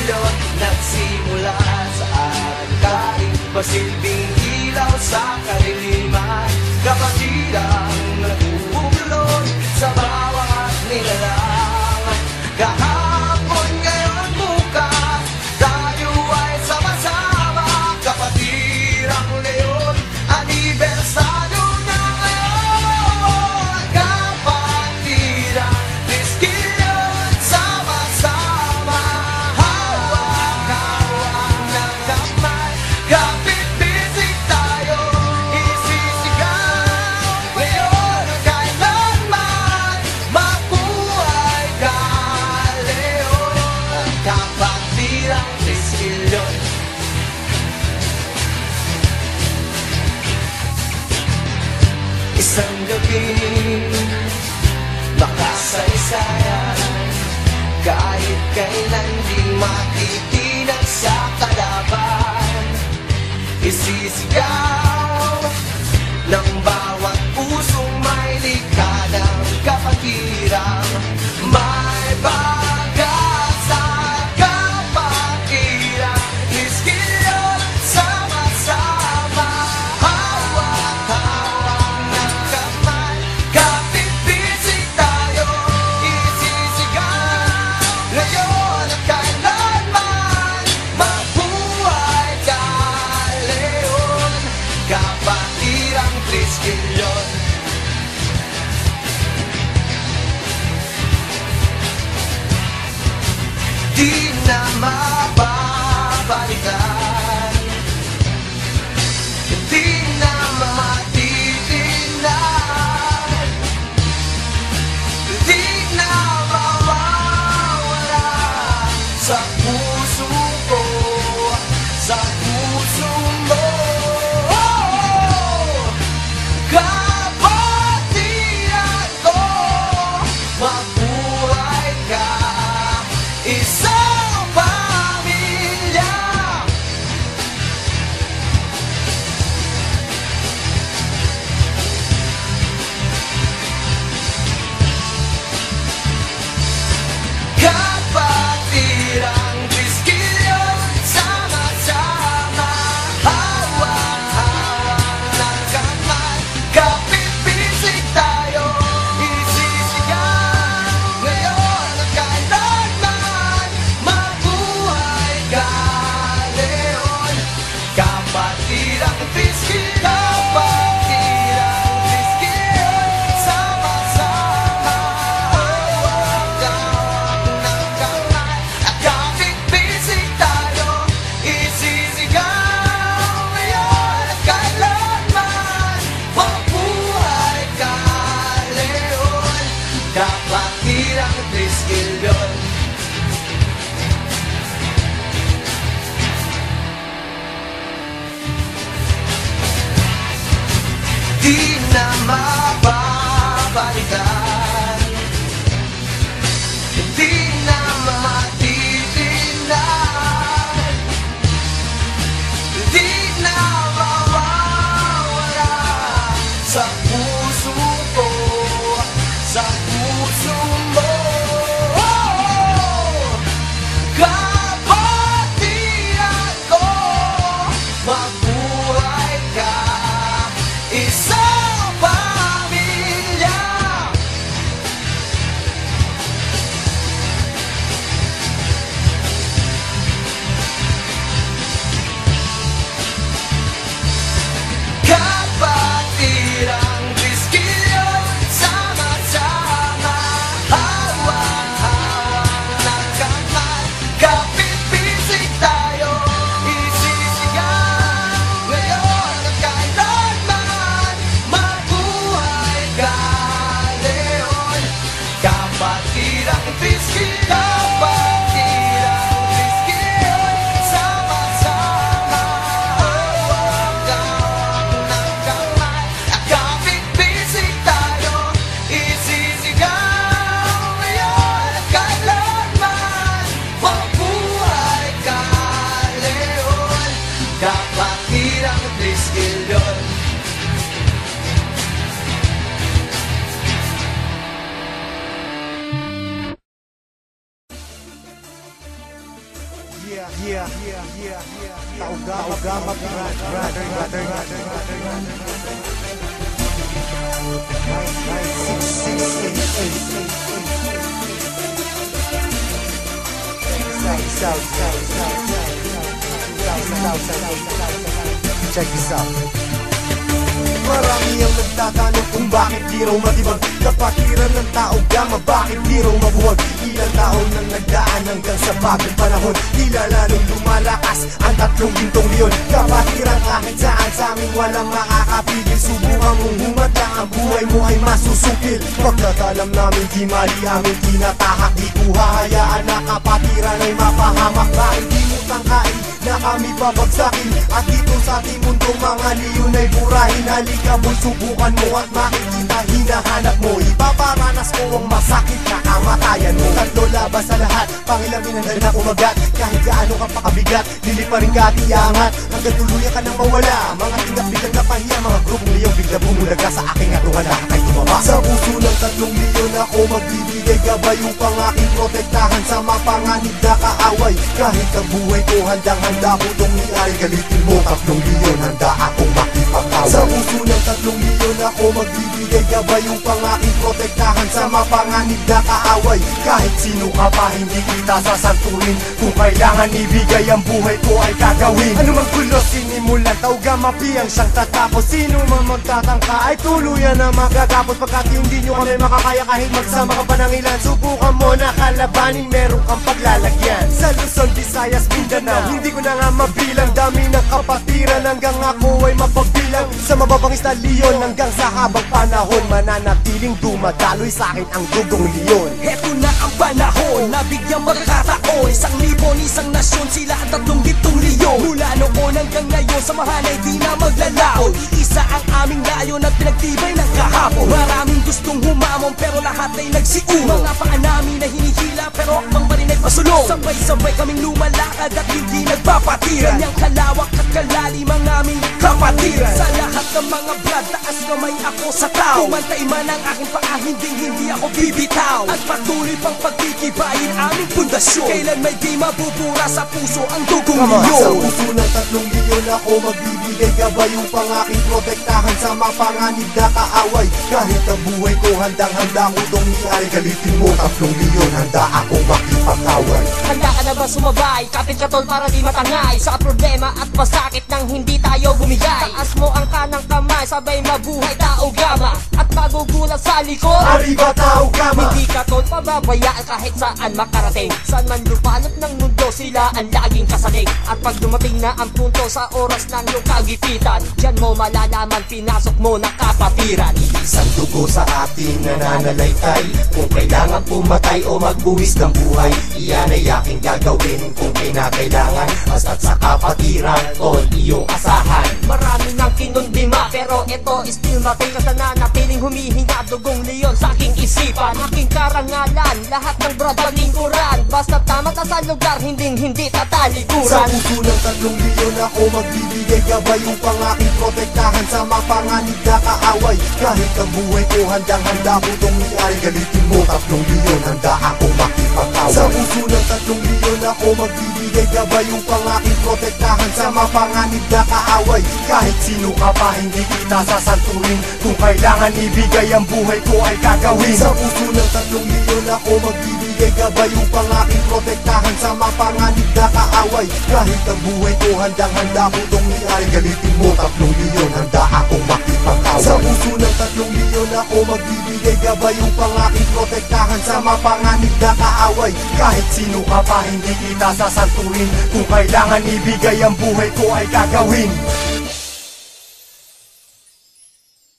Triskilyo nagsimula sa arangkain, pasilbing ilaw sa kaliliman, kapatidang nagugulong sa bawat nilalang. Kahapon, ngayon, bukas, tayo ay sama-sama, kapatirang leon, anibersaryo na ngayon. Kapatirang Triskilyo, sama-sama, hawak-hawak ng kamay, kapit-bisig tayo, isisigaw ngayon at kailanman, mabuhay ka, leon. Kapatirang Triskilyo. Isang gabi, makasaysayan, kahit kailan di matitinag sa kalaban. Isisigaw ng bawat pusong may likha ng kapatirang may pag-asa. Kapatirang Triskilyo, sama-sama, hawak-hawak ng kamay, kapit-bisig tayo, isisigaw ngayon at kailanman, mabuhay ka, leon. Kapatirang Triskilyo. Di na mababalikan, di na matitinag, di na mawawala sa puso ko, sa puso mo. Kapatiran ko, mabuhay ka, isang pamilya. Kapatirang Triskilyo, sama-sama, hawak-hawak ng kamay, kapit-bisig tayo, isisigaw ngayon at kailanman, mabuhay ka, leon. Kapatirang Triskilyo, kapatirang Triskilyo, sama-sama, hawak-hawak ng kamay, at kapit-bisig tayo, isisigaw ngayon at kailanman, mabuhay ka, leon. Kapatirang Triskilyo. Di na mababalikan, di na matitinag, di na mawawala sa puso ko, sa puso mo. Kapatiran ko, mabuhay ka, isang pamilya. Taugama Check this out. Marami ang nagtatanong kung bakit di raw matibag kapatiran ng tao gama, bakit di raw mabuwag. Ilang taon nang nagdaan hanggang sa bagong panahon, tila lalong lumalakas ang tatlong gintong leon. Kapatiran kahit saan sa amin walang makakapigil. Subukan mong humatang, ang buhay mo ay masusukil. Pagkakalam namin di mali aming tinatahak, di ko hahayaan na kapatiran ay mapahamak. Bakit di mo tangkain na kami babagsakin? At dito sa ating mundo mga leon ay burahin. Halika boy, subukan mo at makikita hinahanap mo. Ipaparanas ko ang masakit na kamatayan mo. Tatlo labas sa lahat, pangilamin ang na kumagat. Kahit gaano ka pakabigat, liliparin ka at iangat hanggang tuluyan ka nang mawala. Mga tingap biglang napahiya, mga grupong liyong bigla bumulaga sa aking atungan na kay tumama. Sa puso ng tatlong leon ako magbibigay gabay upang aking protektahan sa mapanganib na kaaway. Kahit ang buhay ko handang-handa ko itong iari, galitin mo tatlong leon, handa akong makipag-away. Sa puso ng tatlong leon ako magbibigay gabay upang aking protektahan sa mapanganib na kaaway. Kahit sino ka pa hindi kita sasanturin, kung kailangan ibigay ang buhay ko ay gagawin. Ano mang gulo sinimulan, taugama piyang siyang tatapos. Sino man magtatangka ay tuluyan na magagapos. Pagkat hindi nyo kami makakaya kahit magsama ka pa ng ilan, subukan mo na kalabanin, meron kang paglalagyan. Sa Luzon, Visayas, Mindanao, hindi ko na nga mabilang. Dami ng kapatiran hanggang ako ay mapagbilang. Sa mababangis na leon hanggang sa habang panahon, mananatiling dumadaloy sa akin ang dugong leon. Heto na ang panahon, nabigyang magkataon. 1,000 isang nasyon, sila ang tatlong gintong leon. Mula noon hanggang ngayon, samahan ay di na maglalaon. Iisa ang aming layon at pinagtibay ng kahapon. Maraming gustong humamon pero lahat ay nagsiuno. Mga paa namin na hinihila pero akbang pa rin ay pasulong. Sabay-sabay kaming lumalakad at hindi nagpapatiran. Ganyang kalawak at kalalim ang aming kapatiran. Sa lahat ng mga brad, taas kamay ako sa tao. Kumantay man ang aking paa, hindi ako bibitaw. At patuloy pang pagkikibayin aming pundasyon. Kailan may di mabubura sa puso ang dugong leon. Sa puso ng tatlong leon ako magbibigay gabay upang aking protektahan sa mapanganib na kaaway. Kahit ang buhay ko handang-handa ko itong iari, galitin mo tatlong leon, handa akong makipag-away. Handa ka na ba sumabay? Kapit ka tol para di matangay sa problema at masakit nang hindi tayo bumigay. Taas mo ang kanang kamay, sabay mabuhay tao gama. At magugulat sa likod, Arriba tao gama. hindi ka tol pababayaan kahit saan makarating. Saan man lupanap ng mundo, sila ang laging kasaling. At pag dumating na ang punto sa oras ng iyong kagipitan, diyan mo malalaman pinasok mo na kapatiran. Isang dugo sa ating nananalaytay, kung kailangan pumatay o magbuwis ng buhay, iyan ay aking gagawin kung kinakailangan. Basta't sa kapatiran, tol, iyong asahan. Marami nang kinundima pero ito still mating. Kasi nanatiling humihinga dugong leon sa aking isipan. Aking karangalan, lahat ng brad palingkuran. Basta tama ka sa lugar, hindi Sa tatalikuran. puso ng tatlong leon ako magbibigay gabay upang aking protektahan sa mapanganib na kaaway. Kahit ang buhay ko handang-handa ko itong iari, galitin mo tatlong leon, handa akong makipag-away. Sa puso ng tatlong leon ako magbibigay gabay upang aking protektahan sa mapanganib na kaaway. Kahit sino ka pa hindi kita sasanturin, kung kailangan ibigay ang buhay ko ay gagawin. Sa puso ng tatlong leon ako magbibigay gabay upang aking protektahan sa mapanganib na kaaway. Kahit ang buhay ko handang-handa ko itong iari, galitin mo tatlong leon, handa akong makipag-away. Sa puso ng tatlong leon ako magbibigay gabay upang aking protektahan sa mapanganib na kaaway. Kahit sino ka pa hindi kita sasanturin, kung kailangan ibigay ang buhay ko ay gagawin.